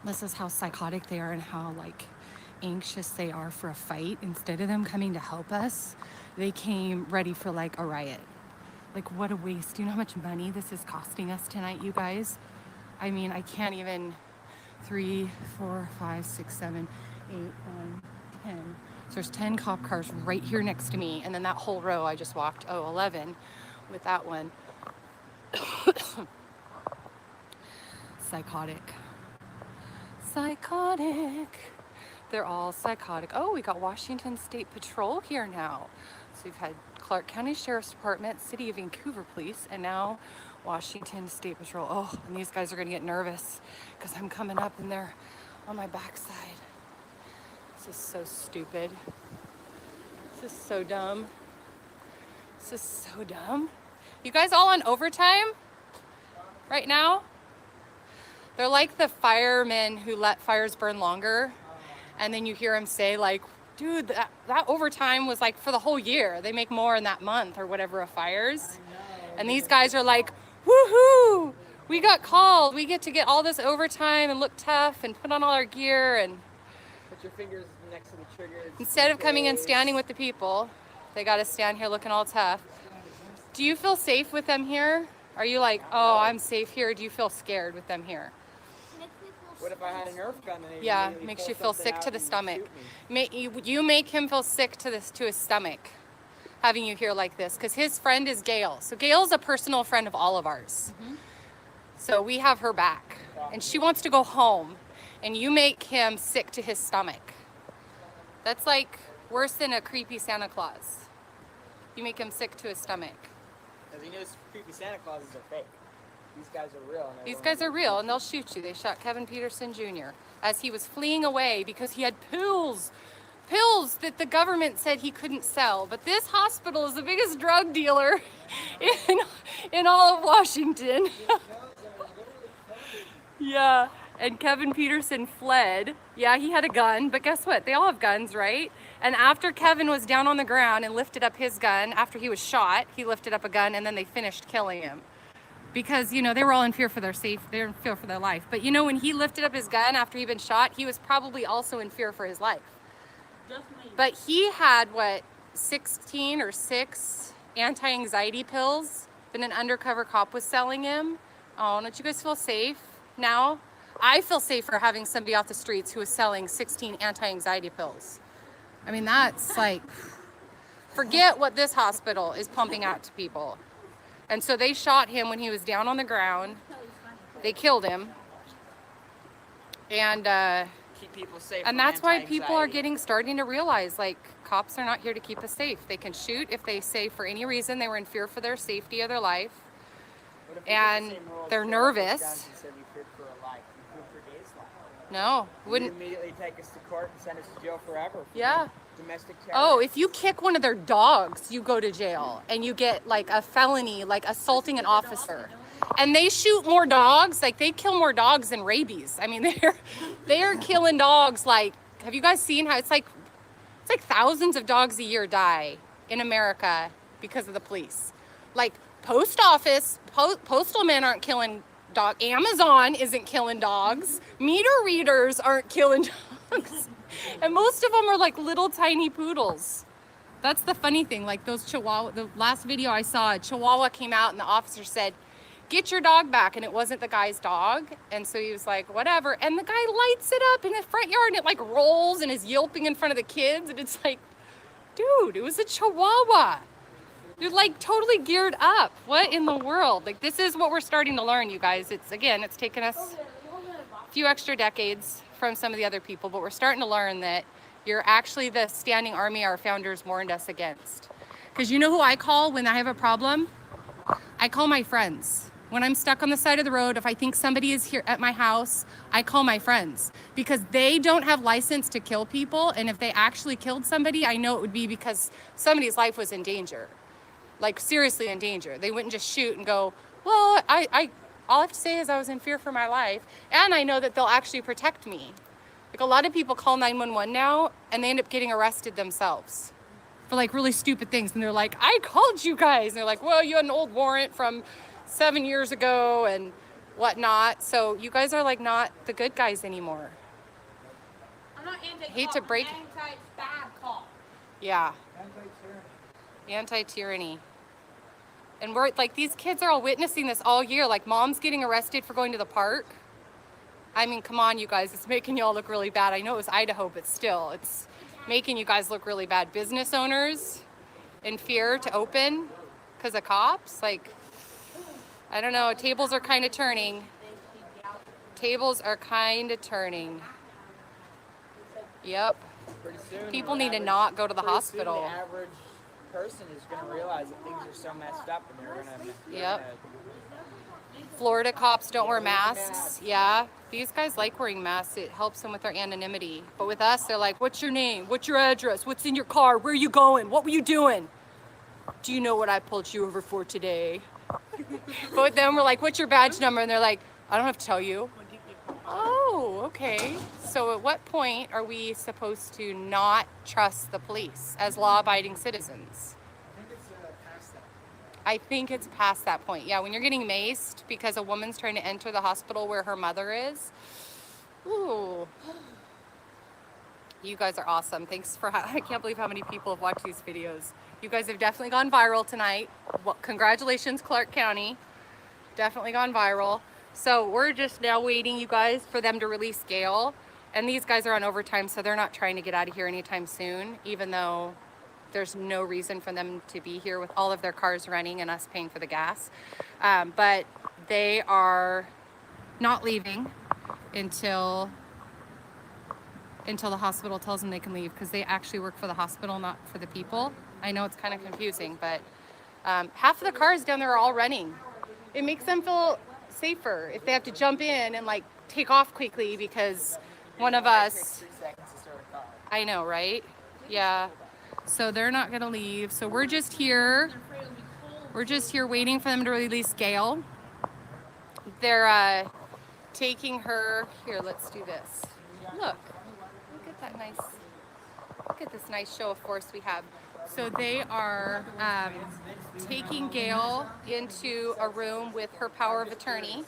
This is how psychotic they are and how like anxious they are for a fight. Instead of them coming to help us, they came ready for like a riot. Like what a waste. Do you know how much money this is costing us tonight, you guys? I mean, I can't even. 3, 4, 5, 6, 7, 8, 9, 10. So there's 10 cop cars right here next to me. And then that whole row I just walked, 11 with that one. Psychotic. Psychotic. They're all psychotic. Oh, we got Washington State Patrol here now. So we've had Clark County Sheriff's Department, City of Vancouver Police, and now Washington State Patrol. Oh, and these guys are gonna get nervous because I'm coming up and they're on my backside. This is so stupid. This is so dumb. This is so dumb. You guys all on overtime right now? They're like the firemen who let fires burn longer. And then you hear them say like, dude, that overtime was like for the whole year. They make more in that month or whatever of fires. And these guys are like, woohoo, we got called. We get to get all this overtime and look tough and put on all our gear. And put your fingers next to the trigger. Instead of coming and standing with the people, they got to stand here looking all tough. Do you feel safe with them here? Are you like, oh, I'm safe here? Or do you feel scared with them here? What if I had a Nerf gun? And yeah, makes you feel sick to the stomach. You make him feel sick to his stomach, having you here like this, because his friend is Gail. So Gail's a personal friend of all of ours. Mm-hmm. So we have her back, and she wants to go home, and you make him sick to his stomach. That's like worse than a creepy Santa Claus. You make him sick to his stomach. Because he knows creepy Santa Clauses are fake. These guys are real. These guys are real, and they'll shoot you. They shot Kevin Peterson Jr. as he was fleeing away because he had pills that the government said he couldn't sell. But this hospital is the biggest drug dealer in all of Washington. Yeah, and Kevin Peterson fled. Yeah, he had a gun, but guess what? They all have guns, right? And after Kevin was down on the ground and lifted up his gun, after he was shot, he lifted up a gun, and then they finished killing him. Because, you know, they were all in fear for their life. But, you know, when he lifted up his gun after he'd been shot, he was probably also in fear for his life. Definitely. But he had, 16 or 6 anti-anxiety pills that an undercover cop was selling him. Oh, don't you guys feel safe now? I feel safer having somebody off the streets who is selling 16 anti-anxiety pills. I mean, that's like, forget what this hospital is pumping out to people. And so they shot him when he was down on the ground. They killed him. And keep people safe. And that's why people are starting to realize, like, cops are not here to keep us safe. They can shoot if they say for any reason they were in fear for their safety or their life. And they're nervous. No, wouldn't. Immediately take us to court and send us to jail forever. Yeah. Domestic terror. Oh, if you kick one of their dogs, you go to jail and you get like a felony, like assaulting an officer. And they shoot more dogs, like they kill more dogs than rabies. I mean, they're killing dogs. Like, have you guys seen how it's like thousands of dogs a year die in America because of the police. Like post office, postal men aren't killing dogs. Amazon isn't killing dogs. Meter readers aren't killing dogs. And most of them are like little tiny poodles. That's the funny thing. Like those Chihuahua, the last video I saw, a Chihuahua came out and the officer said, "Get your dog back." And it wasn't the guy's dog. And so he was like, whatever. And the guy lights it up in the front yard and it like rolls and is yelping in front of the kids. And it's like, dude, it was a Chihuahua. You're like totally geared up. What in the world? Like this is what we're starting to learn, you guys. It's taken us a few extra decades from some of the other people, but we're starting to learn that you're actually the standing army our founders warned us against. Because you know who I call when I have a problem? I call my friends. When I'm stuck on the side of the road, if I think somebody is here at my house, I call my friends because they don't have license to kill people. And if they actually killed somebody, I know it would be because somebody's life was in danger, like seriously in danger. They wouldn't just shoot and go, well, all I have to say is I was in fear for my life. And I know that they'll actually protect me. Like a lot of people call 911 now and they end up getting arrested themselves for like really stupid things. And they're like, I called you guys. And they're like, well, you had an old warrant from 7 years ago and whatnot. So you guys are like not the good guys anymore. I'm not anti-cop. Hate to break. I'm anti-bad cop. Yeah. Anti-tyranny. And we're like, these kids are all witnessing this all year. Like, mom's getting arrested for going to the park. I mean, come on, you guys. It's making y'all look really bad. I know it was Idaho, but still, it's making you guys look really bad. Business owners in fear to open because of cops. Like, I don't know. Tables are kind of turning. Tables are kind of turning. Yep. Pretty soon, People the need to average- not go to the pretty soon hospital. The average person is going to realize that things are so messed up, and they're going to. Yep. Florida cops don't wear masks. Yeah. These guys like wearing masks. It helps them with their anonymity. But with us, they're like, what's your name? What's your address? What's in your car? Where are you going? What were you doing? Do you know what I pulled you over for today? But with them, we're like, what's your badge number? And they're like, I don't have to tell you. Oh, okay. So at what point are we supposed to not trust the police as law-abiding citizens? I think it's past that point. Yeah, when you're getting maced because a woman's trying to enter the hospital where her mother is. Ooh. You guys are awesome. Thanks for, I can't believe how many people have watched these videos. You guys have definitely gone viral tonight. Well, congratulations, Clark County. Definitely gone viral. So we're just now waiting, you guys, for them to release Gail. And these guys are on overtime, so they're not trying to get out of here anytime soon, even though there's no reason for them to be here with all of their cars running and us paying for the gas. But they are not leaving until the hospital tells them they can leave, because they actually work for the hospital, not for the people. I know it's kind of confusing, but half of the cars down there are all running. It makes them feel safer if they have to jump in and like take off quickly because one of us, 3 seconds to start a car. I know, right? Yeah. So they're not gonna leave. So we're just here. We're just here waiting for them to release Gail. They're taking her, here, let's do this. Look at that nice, look at this nice show of force we have. So they are taking Gail into a room with her power of attorney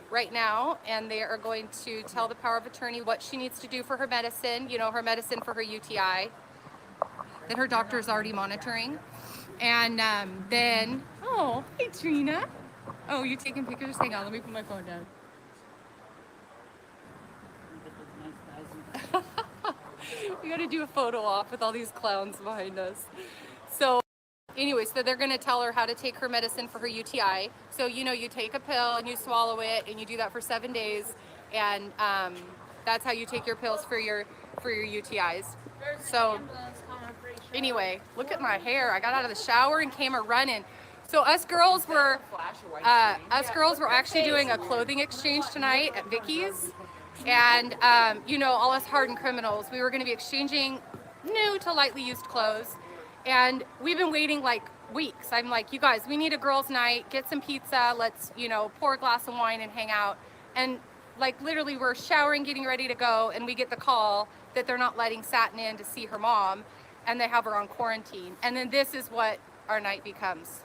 right now, and they are going to tell the power of attorney what she needs to do for her medicine, you know, her medicine for her UTI that her doctor is already monitoring. And then, oh, hey Trina. Oh, you taking pictures? Hang on, let me put my phone down. We gotta do a photo op with all these clowns behind us. So anyway, so they're gonna tell her how to take her medicine for her UTI. So, you know, you take a pill and you swallow it, and you do that for 7 days. And that's how you take your pills for your UTIs. So anyway, look at my hair. I got out of the shower and came a running. So us girls were actually doing a clothing exchange tonight at Vicky's. And, you know, all us hardened criminals, we were going to be exchanging new to lightly used clothes. And we've been waiting like weeks. I'm like, you guys, we need a girls' night, get some pizza, let's, you know, pour a glass of wine and hang out. And like literally we're showering, getting ready to go, and we get the call that they're not letting Satin in to see her mom, and they have her on quarantine. And then this is what our night becomes.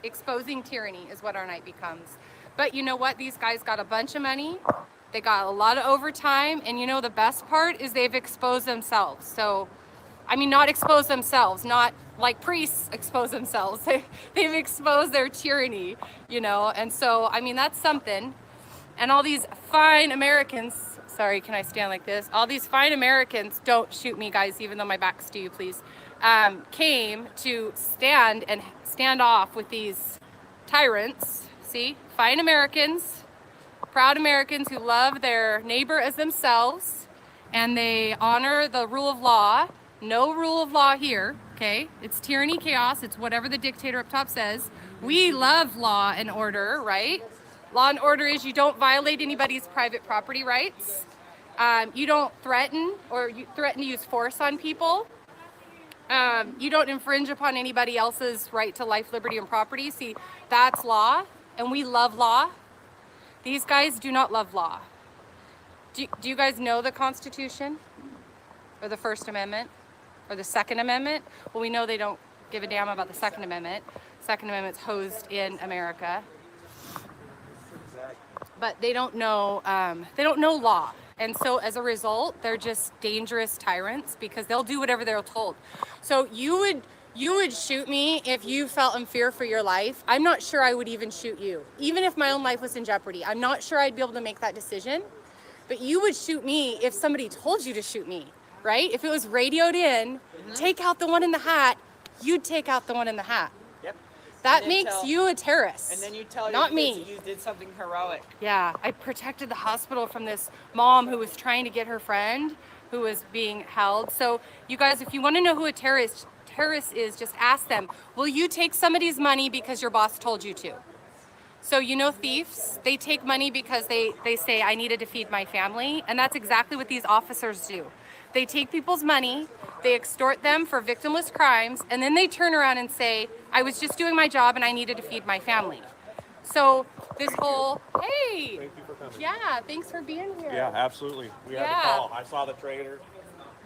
Exposing tyranny is what our night becomes. But you know what? These guys got a bunch of money. They got a lot of overtime, and you know the best part is they've exposed themselves. So, I mean, not exposed themselves, not like priests expose themselves. They've exposed their tyranny, you know, and so, I mean, that's something. And all these fine Americans, sorry, can I stand like this? All these fine Americans, don't shoot me, guys, even though my back's to you, please, came to stand off with these tyrants. See, fine Americans, proud Americans who love their neighbor as themselves, and they honor the rule of law. No rule of law here, okay? It's tyranny, chaos, it's whatever the dictator up top says. We love law and order, right? Law and order is you don't violate anybody's private property rights. You don't threaten, or you threaten to use force on people. You don't infringe upon anybody else's right to life, liberty, and property. See, that's law, and we love law. These guys do not love law. Do you guys know the Constitution? Or the First Amendment? Or the Second Amendment? Well, we know they don't give a damn about the Second Amendment. Second Amendment's hosed in America. but they don't know law. And so as a result, they're just dangerous tyrants because they'll do whatever they're told. So you would shoot me if you felt in fear for your life. I'm not sure I would even shoot you. Even if my own life was in jeopardy, I'm not sure I'd be able to make that decision. But you would shoot me if somebody told you to shoot me, right? If it was radioed in, take out the one in the hat, you'd take out the one in the hat. Yep. That makes you a terrorist. And then you tell not your kids me. that you did something heroic. Yeah, I protected the hospital from this mom who was trying to get her friend who was being held. So you guys, if you want to know who a terrorist is, just ask them, will you take somebody's money because your boss told you to? So you know thieves, they take money because they say, I needed to feed my family. And that's exactly what these officers do. They take people's money, they extort them for victimless crimes, and then they turn around and say, I was just doing my job and I needed to feed my family. So this whole, hey. Thank you for coming. Yeah, thanks for being here. Yeah, absolutely. We had Yeah. to call. I saw the trailer.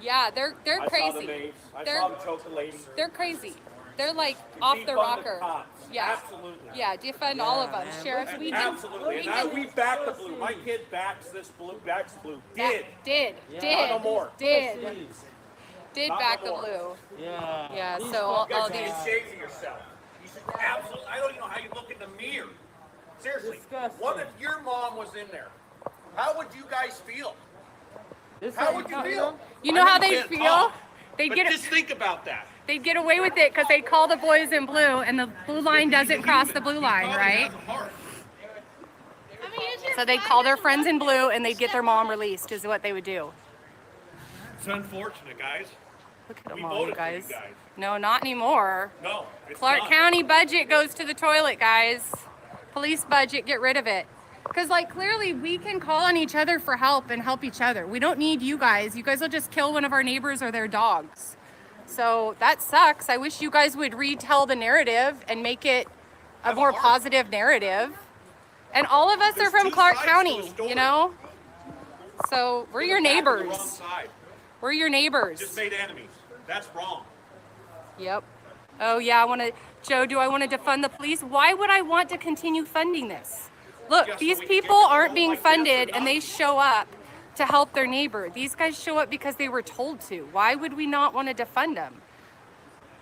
Yeah, they're I crazy. saw the mace. I They're- saw the choke the lady. They're crazy. They're like off the Defund rocker. cops. Yeah. Absolutely. Yeah, defund all of them. man. Sheriffs, we do. Absolutely. And now we back the blue. My kid backs this blue. Backs the blue. Did. Did. Not no more. Did Not back no the more. blue. Yeah. Yeah, so all You guys these. need to shame yourself. You should absolutely. I don't even know how you look in the mirror. Seriously. Disgusting. What if your mom was in there? How would you guys feel? This How is would you how feel? You know I how mean, they can't feel? talk, They but get just think about that. they'd get away with it because they call the boys in blue, and the blue line doesn't cross the blue line, right? So they'd call their friends in blue, and they'd get their mom released. Is what they would do. It's unfortunate, guys. Look at them We all, voted you for you guys. guys. No, not anymore. No, it's Clark not. County budget goes to the toilet, guys. Police budget, get rid of it. Because, like, clearly we can call on each other for help and help each other. We don't need you guys. You guys will just kill one of our neighbors or their dogs. So that sucks. I wish you guys would retell the narrative and make it a more positive narrative. And all of us are There's from two Clark sides to County, a story. you know? So we're your Back to the wrong neighbors. side. We're your neighbors. Just made enemies. That's wrong. Yep. Oh yeah, Joe, do I want to defund the police? Why would I want to continue funding this? Look, Just so these we can get people them aren't home being like this or funded and not. they show up to help their neighbor. These guys show up because they were told to. Why would we not want to defund them?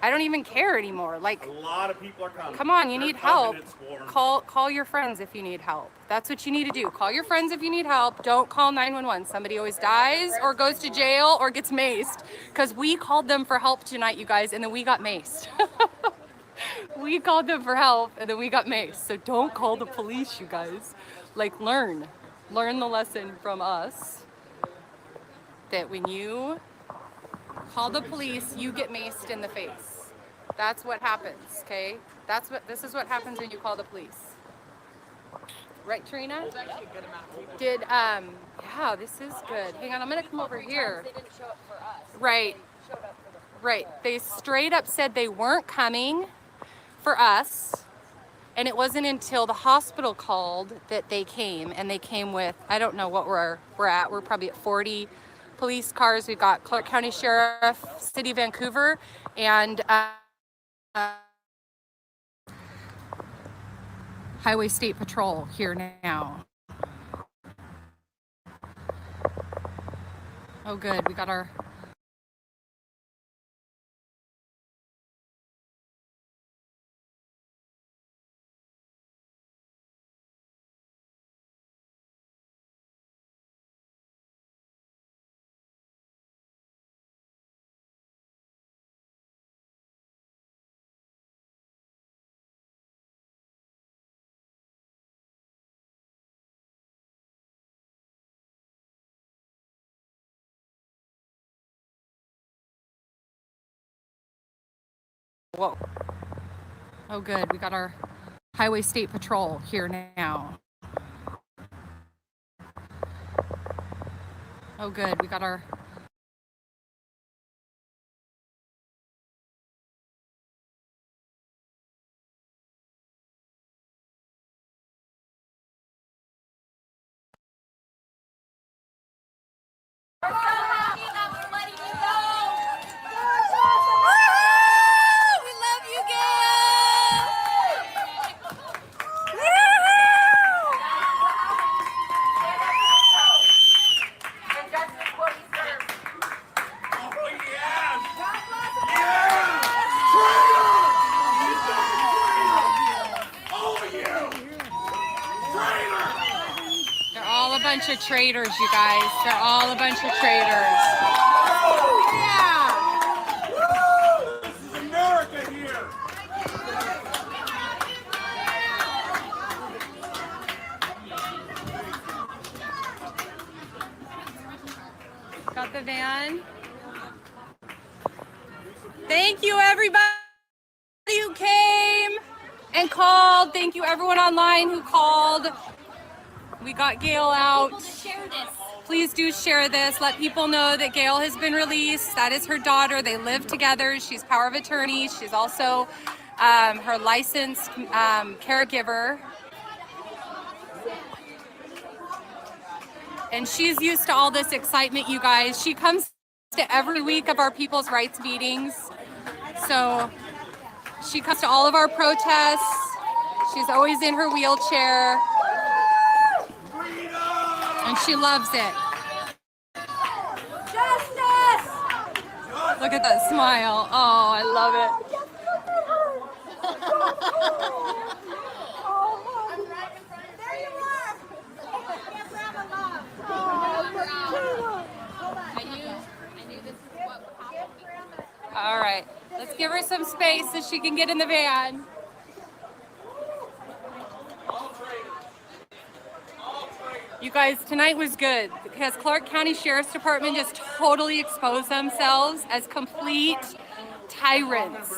I don't even care anymore. Like, A lot of people are coming. come on, you They're need coming help. in swarms. Call your friends if you need help. That's what you need to do. Call your friends if you need help. Don't call 911. Somebody always dies or goes to jail or gets maced. Because we called them for help tonight, you guys, and then we got maced. We called them for help and then we got maced. So don't call the police, you guys. Like, learn the lesson from us that when you call the police, you get maced in the face. That's what happens, okay? This is what happens when you call the police. Right, Trina? Did, yeah, this is good. Hang on, I'm gonna come over here. They didn't show up for us. Right, They showed up for the right. They straight up said they weren't coming for us. And it wasn't until the hospital called that they came, and they came with, I don't know what we're at. We're probably at 40 police cars. We've got Clark County Sheriff, City of Vancouver, and Highway State Patrol here now. Oh good, we got our whoa. Oh good, we got our Highway State Patrol here now. Oh good, we got our we love you, Gail! bunch of traitors, you guys. They're all a bunch of traitors. Yeah. This is America here. Got the van. Thank you, everybody who came and called. Thank you, everyone online who called. We got Gail out. Please do share this. Let people know that Gail has been released. That is her daughter. They live together. She's power of attorney. She's also her licensed caregiver. And she's used to all this excitement, you guys. She comes to every week of our people's rights meetings. So she comes to all of our protests. She's always in her wheelchair. And she loves it. Justice! Look at that smile. Oh, I love it. All right, let's give her some space so she can get in the van. You guys, tonight was good because Clark County Sheriff's Department just totally exposed themselves as complete tyrants.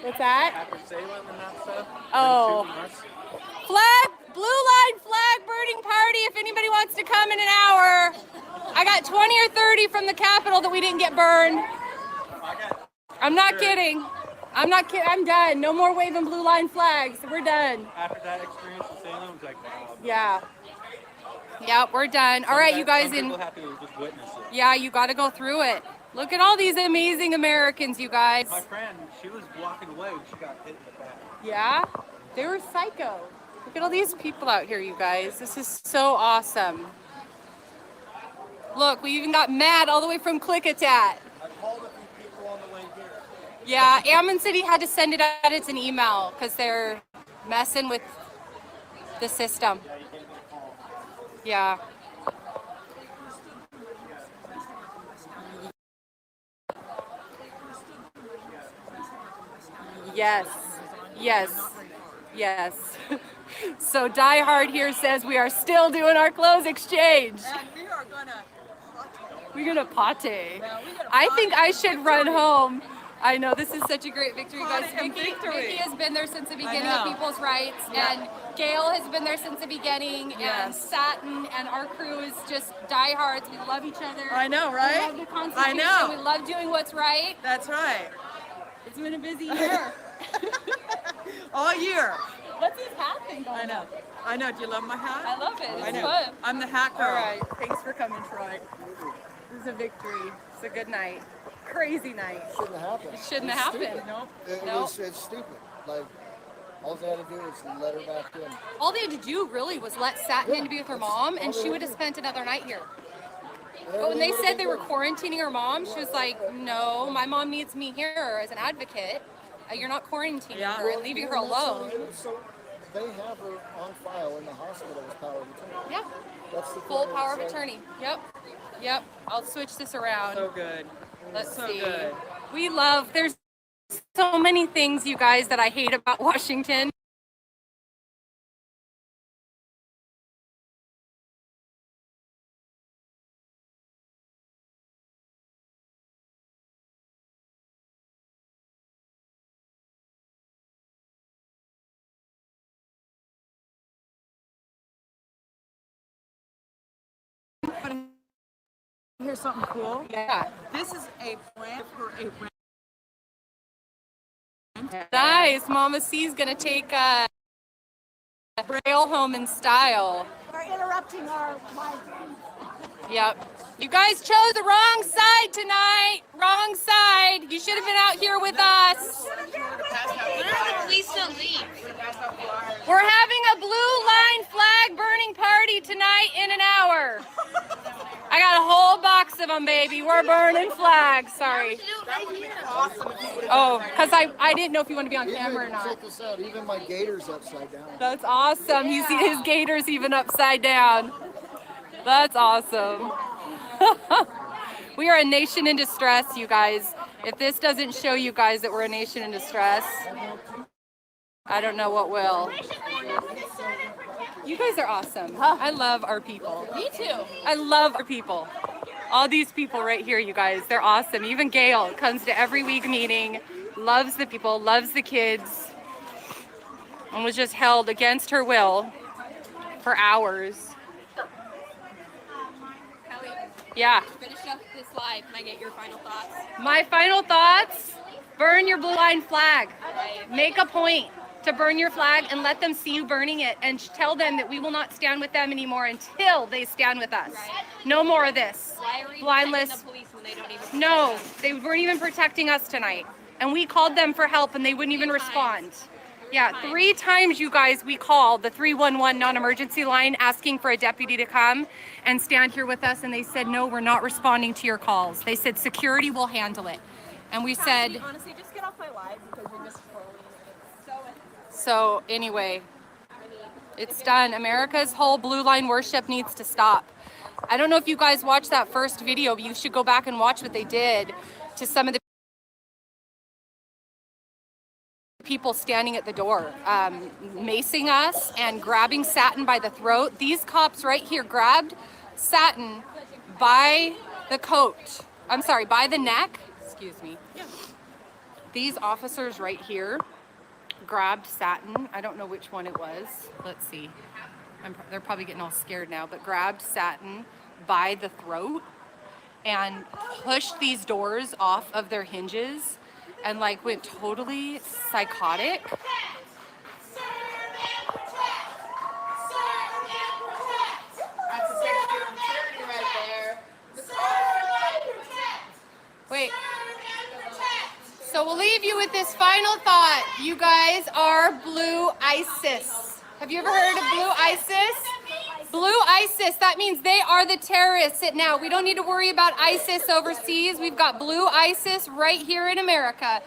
What's that? After Salem and that stuff. Oh. Blue line flag burning party if anybody wants to come in an hour. I got 20 or 30 from the Capitol that we didn't get burned. I'm not kidding. I'm not kidding. I'm done. No more waving blue line flags. We're done. After that experience in Salem, it's like, wow. Yeah. Yeah, we're done. All right, you guys. People have to just witness it. Yeah, you got to go through it. Look at all these amazing Americans, you guys. My friend, she was walking away when she got hit in the back. Yeah? They were psycho. Look at all these people out here, you guys. This is so awesome. Look, we even got Matt all the way from Klickitat. I called a few people on the way here. Yeah, Ammon City had to send it out as an email because they're messing with the system. Yeah. Yes. Yes. Yes. So Die Hard here says we are still doing our clothes exchange. And we are gonna. We're gonna pate. I think I should run home. I know this is such a great victory, guys. Vicky has been there since the beginning of People's Rights, and Gail has been there since the beginning, and Satin and our crew is just diehards. We love each other. I know, right? We love the Constitution. I know. We love doing what's right. That's right. It's been a busy year. All year. What's this hat thing going I know. on? I know. Do you love my hat? I love it. I It's know. fun. I'm the hat girl. All right. Thanks for coming, Troy. This is a victory. It's a good night. Crazy night. Shouldn't have happened. It shouldn't have happened. Nope. It's stupid. Like, all they had to do was let her back in. All they had to do really was let Satin in to be with her mom, and she would have spent another night here. But when they said they were quarantining her mom, she was like, no, my mom needs me here as an advocate. You're not quarantining her and leaving her alone. So they have her on file in the hospital as power of attorney. Yeah. That's the Full thing power of that's like- attorney. Yep. Yep. I'll switch this around. So good. Let's so see. good. We love, there's so many things, you guys, that I hate about Washington. Here's something cool. Yeah. This is a plant for a rent. Nice. Mama C's gonna take a Braille home in style. We're interrupting our live. Yep. You guys chose the wrong side tonight. Wrong side. You should have been out here with us. Please don't leave. We're having a blue line flag burning party tonight in an hour. I got a whole box of them, baby. We're burning flags. Sorry. Oh, because I didn't know if you want to be on camera or not. Check this out. Even my gator's upside down. That's awesome. He's his gator's even upside down. That's awesome. We are a nation in distress, you guys. If this doesn't show you guys that we're a nation in distress, I don't know what will. You guys are awesome. I love our people. Me too. I love our people. All these people right here, you guys, they're awesome. Even Gail comes to every week meeting, loves the people, loves the kids, and was just held against her will for hours. Kelly, Yeah. finish up this live. Can I get your final thoughts? My final thoughts, burn your blue line flag. Make a point to burn your flag and let them see you burning it, and tell them that we will not stand with them anymore until they stand with us. No more of this. Why are we Blindless. protecting the police when they don't even No, they weren't even protecting us tonight. And we called them for help and they wouldn't even respond. Yeah, 3 times, you guys, we called the 311 non-emergency line asking for a deputy to come and stand here with us, and they said, no, we're not responding to your calls. They said security will handle it. And we said, Honestly, just get off my live because you're just trolling. so anyway, it's done. America's whole blue line worship needs to stop. I don't know if you guys watched that first video, but you should go back and watch what they did to some of the people standing at the door, macing us and grabbing Satin by the throat. These cops right here grabbed Satin by the coat. I'm sorry, by the neck. Excuse me. These officers right here grabbed Satin. I don't know which one it was. Let's see. They're probably getting all scared now, but grabbed Satin by the throat and pushed these doors off of their hinges and like went totally psychotic. Wait. So we'll leave you with this final thought. You guys are blue ISIS. Have you ever heard of blue ISIS? Blue ISIS, that means they are the terrorists now. We don't need to worry about ISIS overseas. We've got blue ISIS right here in America.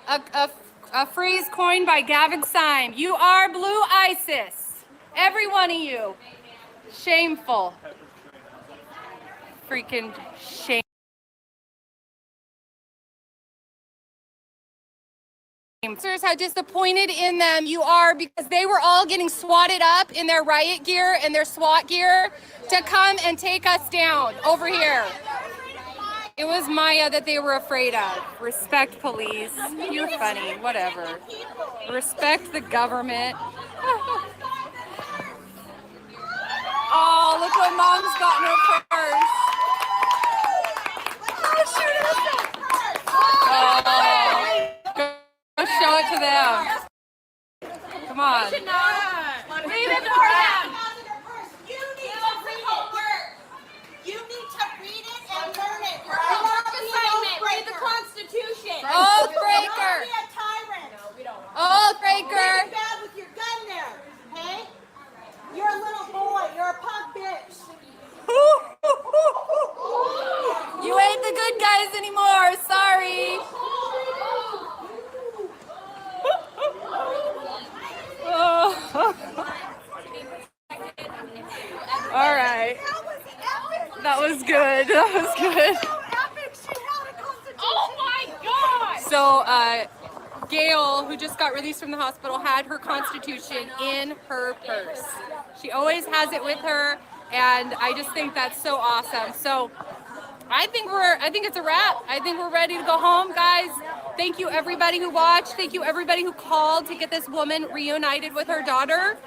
A phrase coined by Gavin Syme. You are blue ISIS. Every one of you. Shameful. Freaking shame. How disappointed in them you are, because they were all getting swatted up in their riot gear and their SWAT gear to come and take us down over here. It was Maya that they were afraid of. Respect police. You're funny. Whatever. Respect the government. Oh, look what Mom's got in her purse. Oh. Go show it to them. Come on. Leave it for them. You need to read it. You need to read it and learn it. You're not Work assignment. Read the Constitution. Oath Don't breaker. be a tyrant. Oath You're breaker. bad with your gun there, hey? You're a little boy. You're a punk bitch. You ain't the good guys anymore. Sorry. All right. That was good. That was good. Oh my God! So, Gail, who just got released from the hospital, had her Constitution in her purse. She always has it with her, and I just think that's so awesome. So, I think it's a wrap. I think we're ready to go home, guys. Thank you everybody who watched. Thank you everybody who called to get this woman reunited with her daughter.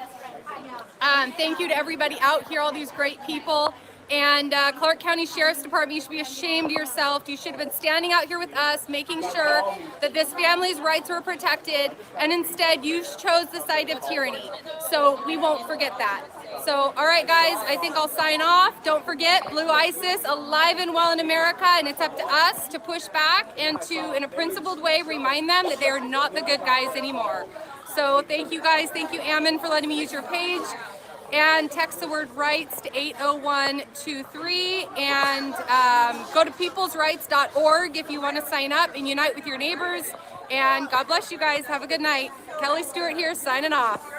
Thank you to everybody out here, all these great people. And Clark County Sheriff's Department, you should be ashamed of yourself. You should have been standing out here with us, making sure that this family's rights were protected, and instead you chose the side of tyranny. So we won't forget that. So, all right, guys, I think I'll sign off. Don't forget, Blue ISIS, alive and well in America, and it's up to us to push back and to, in a principled way, remind them that they are not the good guys anymore. So thank you, guys. Thank you, Ammon, for letting me use your page. and text the word rights to 80123, and go to peoplesrights.org if you want to sign up and unite with your neighbors. And God bless you guys. Have a good night. Kelly Stewart here, signing off.